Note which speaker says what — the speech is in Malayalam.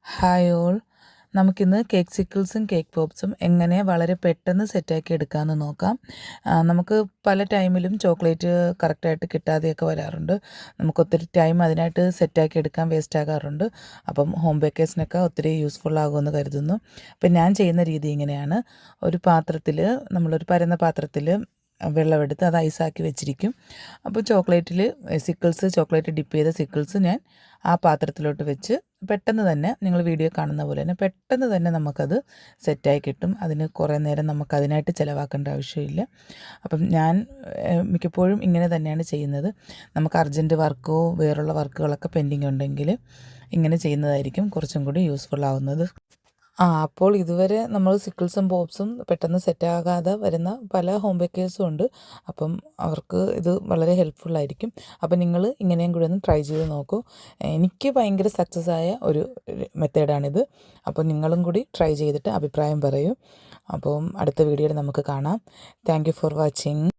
Speaker 1: Hi all. നമുക്കിന്ന് കേക്ക് സിക്കിൾസും കേക്ക് പോപ്സും എങ്ങനെ വളരെ പെട്ടെന്ന് സെറ്റാക്കി എടുക്കാമെന്ന് നോക്കാം. നമുക്ക് പല ടൈമിലും ചോക്ലേറ്റ് കറക്റ്റായിട്ട് കിട്ടാതെയൊക്കെ വരാറുണ്ട്. നമുക്കൊത്തിരി ടൈം അതിനായിട്ട് സെറ്റാക്കി എടുക്കാൻ വേസ്റ്റ് ആകാറുണ്ട്. അപ്പം ഹോം ബേക്കേഴ്സിനൊക്കെ ഒത്തിരി യൂസ്ഫുൾ ആകുമെന്ന് കരുതുന്നു. അപ്പം ഞാൻ ചെയ്യുന്ന രീതി ഇങ്ങനെയാണ്. ഒരു പാത്രത്തിൽ, നമ്മളൊരു പരന്ന പാത്രത്തിൽ വെള്ളമെടുത്ത് അത് ഐസാക്കി വെച്ചിരിക്കും. അപ്പോൾ ചോക്ലേറ്റ് ഡിപ്പ് ചെയ്ത സിക്കിൾസ് ഞാൻ ആ പാത്രത്തിലോട്ട് വെച്ച് പെട്ടെന്ന് തന്നെ, നിങ്ങൾ വീഡിയോ കാണുന്ന പോലെ തന്നെ പെട്ടെന്ന് തന്നെ നമുക്കത് സെറ്റായി കിട്ടും. അതിന് കുറേ നേരം നമുക്കതിനായിട്ട് ചിലവാക്കേണ്ട ആവശ്യമില്ല. അപ്പം ഞാൻ മിക്കപ്പോഴും ഇങ്ങനെ തന്നെയാണ് ചെയ്യുന്നത്. നമുക്ക് അർജൻറ്റ് വർക്കോ വേറുള്ള വർക്കുകളൊക്കെ പെൻഡിങ് ഉണ്ടെങ്കിൽ ഇങ്ങനെ ചെയ്യുന്നതായിരിക്കും കുറച്ചും കൂടി യൂസ്ഫുൾ ആവുന്നത്. അപ്പോൾ ഇതുവരെ നമ്മൾ സിക്കിൾസും പോപ്സും പെട്ടെന്ന് സെറ്റാകാതെ വരുന്ന പല ഹോം ബേക്കേഴ്സും ഉണ്ട്. അപ്പം അവർക്ക് ഇത് വളരെ ഹെൽപ്ഫുള്ളായിരിക്കും. അപ്പം നിങ്ങൾ ഇങ്ങനെയും കൂടി ഒന്ന് ട്രൈ ചെയ്ത് നോക്കൂ. എനിക്ക് ഭയങ്കര സക്സസ് ആയ ഒരു മെത്തേഡാണിത്. അപ്പോൾ നിങ്ങളും കൂടി ട്രൈ ചെയ്തിട്ട് അഭിപ്രായം പറയൂ. അപ്പം അടുത്ത വീഡിയോയിൽ നമുക്ക് കാണാം. Thank you for watching.